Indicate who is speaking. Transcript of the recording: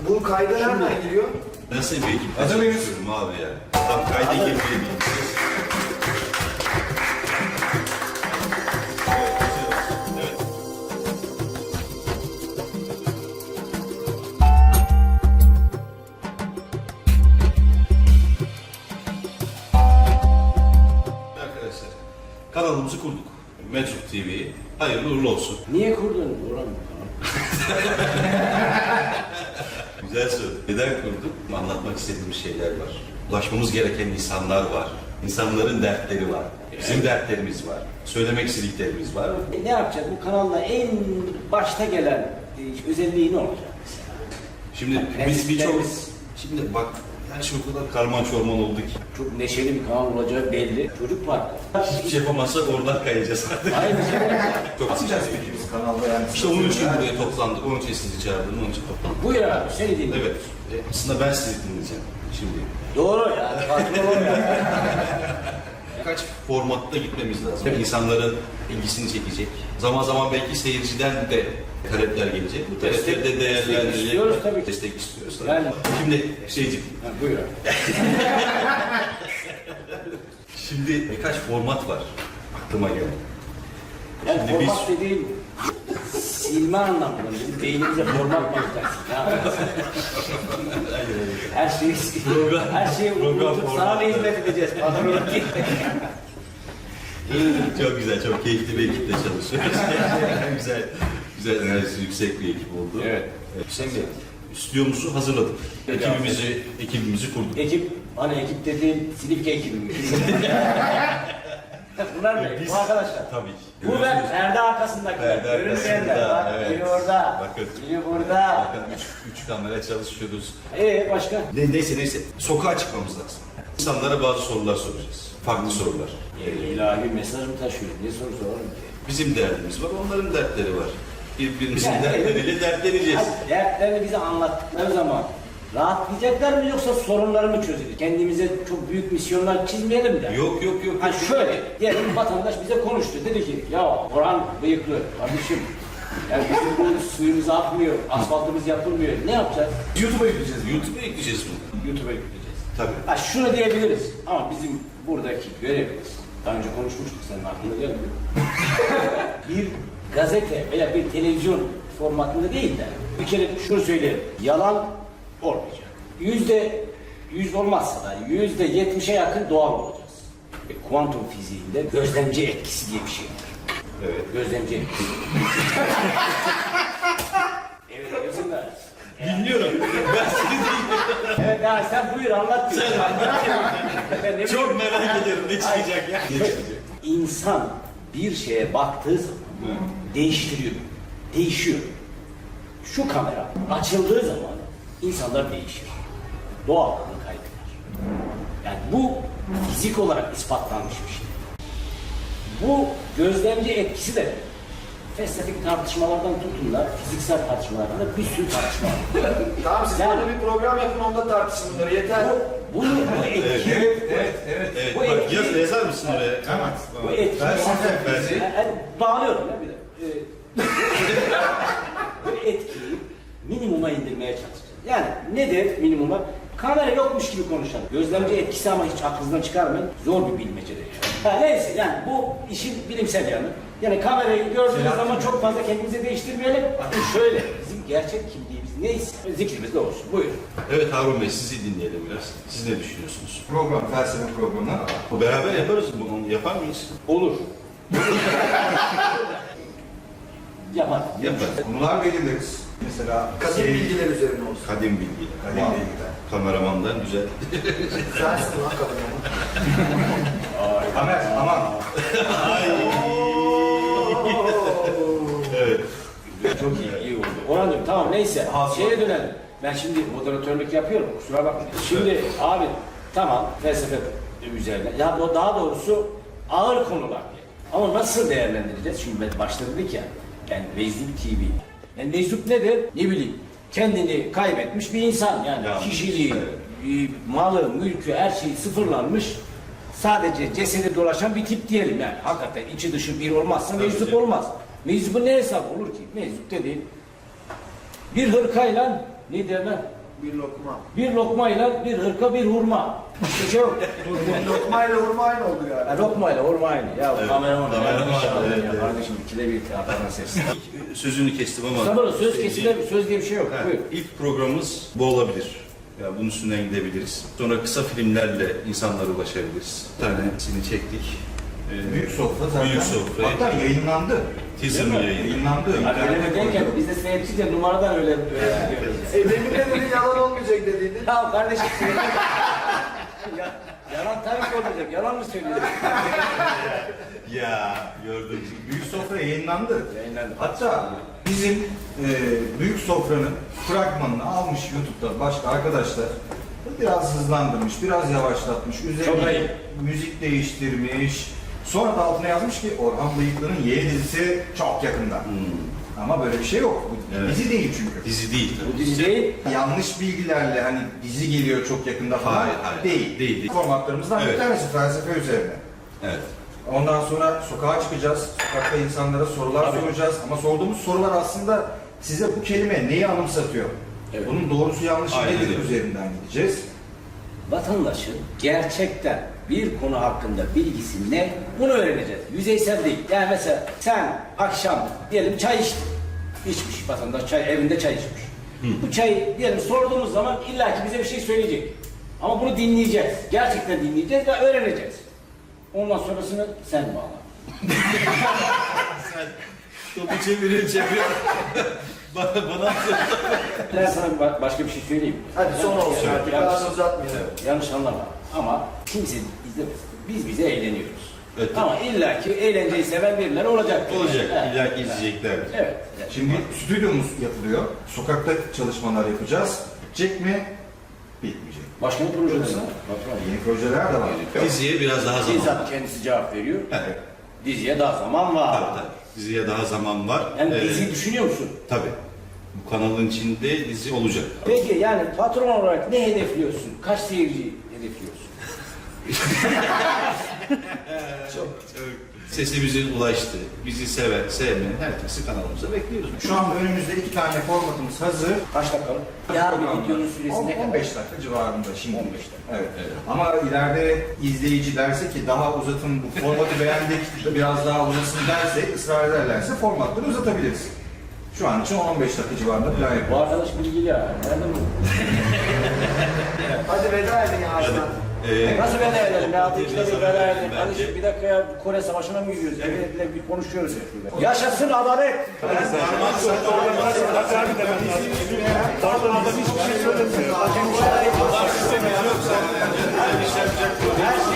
Speaker 1: Bu kayda nereden geliyor?
Speaker 2: Nasıl bir ekip?
Speaker 1: Hazır mıyız?
Speaker 2: Abi ya. Tam kayda girmeyelim. Arkadaşlar kanalımızı kurduk. Meczup TV. Hayırlı uğurlu olsun.
Speaker 3: Niye kurdun Orhan?
Speaker 2: Güzel soru. Neden kurduk? Anlatmak istediğimiz şeyler var. Ulaşmamız gereken insanlar var. İnsanların dertleri var. Bizim dertlerimiz var. Söylemek istediklerimiz var.
Speaker 3: Ne yapacağız? Bu kanalda en başta gelen özelliği ne olacak mesela?
Speaker 2: Şimdi biz birçok... Şimdi bak her şey o kadar karman çorman oldu ki.
Speaker 3: Çok neşeli bir kanal olacağı belli. Çocuk parkı.
Speaker 2: Hiçbir şey yapamazsak oradan kayacağız artık.
Speaker 3: Aynı şey.
Speaker 2: Çok
Speaker 1: Yapacağız peki biz kanalda yani?
Speaker 2: İşte onun için buraya toplandık. Onun için sizi çağırdım. Onun için toplandık.
Speaker 3: Buyur abi seni dinliyorum.
Speaker 2: Evet. Aslında ben sizi dinleyeceğim şimdi.
Speaker 3: Doğru yani. Patron ya.
Speaker 2: Birkaç formatta gitmemiz lazım. İnsanların ilgisini çekecek. Zaman zaman belki seyirciden de talepler gelecek. Bu talepleri de değerlendirecek.
Speaker 3: istiyoruz tabii ki.
Speaker 2: Destek istiyoruz tabii.
Speaker 3: Yani-
Speaker 2: Şimdi şeyciğim,
Speaker 3: Ha, buyur abi.
Speaker 2: şimdi birkaç format var aklıma geldi.
Speaker 3: Yani
Speaker 2: Şimdi biz-
Speaker 3: format dediğim silme anlamında. Bizim beynimize format mı yüklersin? Ne yapacaksın? Her şeyi her şeyi unutup sana mı hizmet edeceğiz? Patron değil.
Speaker 2: Çok güzel, çok keyifli bir ekiple çalışıyoruz. güzel enerjisi yüksek bir ekip oldu.
Speaker 3: Evet.
Speaker 2: Şimdi stüdyomuzu hazırladık. Ekibimizi kurduk.
Speaker 3: Ekip, hani ekip dediğin Silifke ekibi mi? Bunlar ne?
Speaker 2: Biz-
Speaker 3: Bu arkadaşlar.
Speaker 2: Tabii.
Speaker 3: Bu ben perde arkasındakiler.
Speaker 2: Perde
Speaker 3: Görünmeyenler.
Speaker 2: arkasında,
Speaker 3: Bak,
Speaker 2: evet.
Speaker 3: biri orada,
Speaker 2: Bakın.
Speaker 3: biri burada.
Speaker 2: Bakın üç kamera çalışıyoruz.
Speaker 3: Başka?
Speaker 2: Neyse. Sokağa çıkmamız lazım. İnsanlara bazı sorular soracağız. Farklı sorular.
Speaker 3: İlahi mesaj mı taşıyor? Ne soru sorarım ki?
Speaker 2: Bizim derdimiz var, onların dertleri var. Birbirimizin
Speaker 3: Yani-
Speaker 2: dertleriyle dertleneceğiz.
Speaker 3: Hadi dertlerini bize anlattıkları zaman rahatlayacaklar mı yoksa sorunları mı çözecek? Kendimize çok büyük misyonlar çizmeyelim de.
Speaker 2: Yok.
Speaker 3: Ha şöyle, diyelim vatandaş bize konuştu. Dedi ki, ya Orhan bıyıklı kardeşim, yani bizim bu suyumuz akmıyor, asfaltımız yapılmıyor. Ne yapacağız?
Speaker 2: YouTube'a yükleyeceğiz bunu.
Speaker 3: YouTube'a yükleyeceğiz.
Speaker 2: Tabii.
Speaker 3: Ha şunu diyebiliriz ama bizim buradaki görevimiz, daha önce konuşmuştuk senin aklına geldi mi? Bir gazete veya bir televizyon formatında değil de bir kere şunu söyleyelim, yalan olmayacak. %100 olmazsa da %70'e yakın doğal olacağız. Kuantum fiziğinde gözlemci etkisi diye bir şey var.
Speaker 2: Evet.
Speaker 3: Gözlemci etkisi. Evet, gözümler.
Speaker 2: Dinliyorum. Ben seni dinliyorum.
Speaker 3: Evet, ha, sen buyur anlat diyor. Ben ne
Speaker 2: Çok merak ediyorum ne çıkacak ya.
Speaker 3: İnsan bir şeye baktığı zaman değiştiriyor. Değişiyor. Şu kamera açıldığı zaman insanlar değişiyor. Doğallığını kaybeder. Yani bu fizik olarak ispatlanmış bir şey. Bu gözlemci etkisi de felsefik tartışmalardan tutun da fiziksel tartışmalardan da bir sürü tartışma var.
Speaker 1: Tamam siz
Speaker 3: Yani-
Speaker 1: burada bir program yapın onda tartışın bunları yeter.
Speaker 3: Bu etki,
Speaker 2: Evet,
Speaker 3: Bu
Speaker 2: bak
Speaker 3: etki-
Speaker 2: yazar mısın oraya? Tamam.
Speaker 3: bu etki, bağlıyorum ya bir de. Bu etkiyi minimuma indirmeye çalışacağız. Yani nedir minimuma? Kamera yokmuş gibi konuşalım. Gözlemci etkisi ama hiç aklınızdan çıkarmayın. Zor bir bilmecedir. Neyse yani bu işin bilimsel yanı. Yani kamerayı gördüğünüz zaman çok fazla kendimizi değiştirmeyelim. Bakın şöyle, bizim gerçek kimliğimiz neyse zikrimiz de olsun. Buyurun.
Speaker 2: Evet Harun Bey sizi dinleyelim biraz. Siz ne düşünüyorsunuz?
Speaker 1: Program, felsefe programı.
Speaker 2: Beraber yaparız bunu. Yapar mıyız?
Speaker 3: Olur. Yapar.
Speaker 2: Yaparız.
Speaker 1: Konular belirleriz. Mesela kadim bilgiler üzerine olsun.
Speaker 2: Kadim bilgi.
Speaker 1: Kadim bilgiler.
Speaker 2: Kameramandan güzel.
Speaker 1: Sensin lan kadın. Kamer, aman.
Speaker 2: Evet.
Speaker 3: Çok iyi oldu. Orhan'cığım tamam neyse. Şeye dönelim. Ben şimdi moderatörlük yapıyorum. Kusura bakma. Şimdi abi tamam felsefe üzerine. Ya daha doğrusu ağır konular diye. Ama nasıl değerlendireceğiz? Şimdi ben başta dedik ya. Yani Meczup TV. Yani Meczup nedir? Ne bileyim. Kendini kaybetmiş bir insan. Yani
Speaker 2: Yanlış.
Speaker 3: kişiliği, malı, mülkü, her şeyi sıfırlanmış. Sadece cesedi dolaşan bir tip diyelim yani. Hakikaten içi dışı bir olmazsa meczup
Speaker 2: canım.
Speaker 3: olmaz. Meczubun ne hesabı olur ki? Meczup dediğin bir hırkayla Ne derler?
Speaker 1: Bir lokma.
Speaker 3: Bir lokmayla bir hırka bir hurma. Bir şey yok.
Speaker 1: Bir lokmayla hurma aynı oldu yani.
Speaker 3: Ya lokmayla hurma aynı. Ya
Speaker 2: Evet,
Speaker 3: kameraman.
Speaker 2: kameraman,
Speaker 3: Evet,
Speaker 2: evet.
Speaker 3: kardeşim ikide bir atarına ses.
Speaker 2: Sözünü kestim ama...
Speaker 3: Sabır söz kesilir, söz diye bir şey yok.
Speaker 2: Ha,
Speaker 3: Buyur.
Speaker 2: İlk programımız bu olabilir. Ya bunun üstünden gidebiliriz. Sonra kısa filmlerle insanlara ulaşabiliriz. Bir tanesini çektik.
Speaker 1: Büyük sofra zaten.
Speaker 2: Büyük sofra.
Speaker 1: Hatta yayınlandı.
Speaker 2: Teaser
Speaker 3: Değil mi?
Speaker 2: yayını.
Speaker 1: Yayınlandı.
Speaker 3: Öyle derken biz de seyirci de numaradan öyle diyoruz.
Speaker 1: Demin de dedi yalan olmayacak dediydin.
Speaker 3: Ya kardeşim ya, yalan tabii ki olacak. Yalan mı söylüyorsun?
Speaker 2: Ya gördüm.
Speaker 1: Büyük sofra yayınlandı.
Speaker 3: Yayınlandı.
Speaker 1: Hatta bizim Büyük Sofra'nın fragmanını almış YouTube'da başka arkadaşlar. Biraz hızlandırmış, biraz yavaşlatmış.
Speaker 3: Çok
Speaker 1: Üzerine
Speaker 3: ayıp.
Speaker 1: müzik değiştirmiş. Sonra da altına yazmış ki Orhan Bıyıklı'nın yeni dizisi çok yakında. Ama böyle bir şey yok. Bu
Speaker 2: Evet.
Speaker 1: dizi değil çünkü.
Speaker 2: Dizi değil.
Speaker 3: Bu dizi değil.
Speaker 1: Yanlış bilgilerle hani dizi geliyor çok yakında falan
Speaker 2: Hayır,
Speaker 1: değil.
Speaker 2: değil.
Speaker 1: Formatlarımızdan bir
Speaker 2: Evet.
Speaker 1: tanesi felsefe üzerine.
Speaker 2: Evet.
Speaker 1: Ondan sonra sokağa çıkacağız. Sokakta insanlara sorular
Speaker 3: Tabii.
Speaker 1: soracağız. Ama sorduğumuz sorular aslında size bu kelime neyi anımsatıyor?
Speaker 3: Evet.
Speaker 1: Bunun doğrusu yanlışı
Speaker 2: Aynen
Speaker 1: nedir
Speaker 2: öyle.
Speaker 1: üzerinden gideceğiz.
Speaker 3: Vatandaşın gerçekten bir konu hakkında bilgisi ne? Bunu öğreneceğiz. Yüzeysel değil. Yani mesela sen akşam diyelim çay içtin. İçmiş vatandaş çay, evinde çay içmiş. Bu çayı diyelim sorduğumuz zaman illaki bize bir şey söyleyecek. Ama bunu dinleyeceğiz. Gerçekten dinleyeceğiz ve öğreneceğiz. Ondan sonrasını sen bağla.
Speaker 2: Topu çeviriyor. bana
Speaker 3: Ben sana başka bir şey söyleyeyim.
Speaker 1: Hadi son olsun.
Speaker 3: Evet,
Speaker 1: Artık
Speaker 3: yanlış-
Speaker 1: daha uzatmayalım.
Speaker 3: Yanlış anlama. Ama kimse izlemesin. Biz bize eğleniyoruz.
Speaker 2: Evet.
Speaker 3: Ama illaki eğlenceyi seven birileri olacak.
Speaker 2: olacak.
Speaker 3: Evet.
Speaker 2: İlla ki izleyecekler.
Speaker 3: Evet.
Speaker 1: Şimdi stüdyomuz yapılıyor. Sokakta çalışmalar yapacağız. Bitecek mi? Bitmeyecek.
Speaker 3: Başka bir projesi var.
Speaker 1: Yeni projeler de var.
Speaker 2: Diziye biraz daha zaman var.
Speaker 3: Bizzat kendisi cevap veriyor.
Speaker 2: Evet.
Speaker 3: Diziye daha zaman var.
Speaker 2: Tabii tabii. Diziye daha zaman var.
Speaker 3: Yani diziyi düşünüyor musun?
Speaker 2: Tabii. Bu kanalın içinde dizi olacak.
Speaker 3: Peki yani patron olarak ne hedefliyorsun? Kaç seyirci hedefliyorsun?
Speaker 2: Çok sesimizin ulaştı. Bizi seven, sevmeyen herkesi kanalımıza bekliyoruz.
Speaker 1: Şu an önümüzde 2 tane formatımız hazır.
Speaker 3: Kaç dakikalık? Ya bir videonun süresi ne kadar?
Speaker 1: 15 dakika civarında şimdi.
Speaker 3: 15 dakika.
Speaker 1: Evet. Ama ileride izleyici derse ki daha uzatın bu formatı beğendik, biraz daha uzasın derse, ısrar ederlerse formatları uzatabiliriz. Şu an için 15 dakika civarında plan
Speaker 3: Bu
Speaker 1: yapıyoruz.
Speaker 3: arkadaş bilgili ya. Nereden bu?
Speaker 1: Hadi veda edin ya
Speaker 2: Hadi.
Speaker 3: Nasıl veda edelim ya? İkide bir veda edelim.
Speaker 2: Bence-
Speaker 3: Kardeşim bir dakika ya Kore Savaşı'na mı gidiyoruz? Evet, bir konuşuyoruz. Yaşasın adalet! Her şey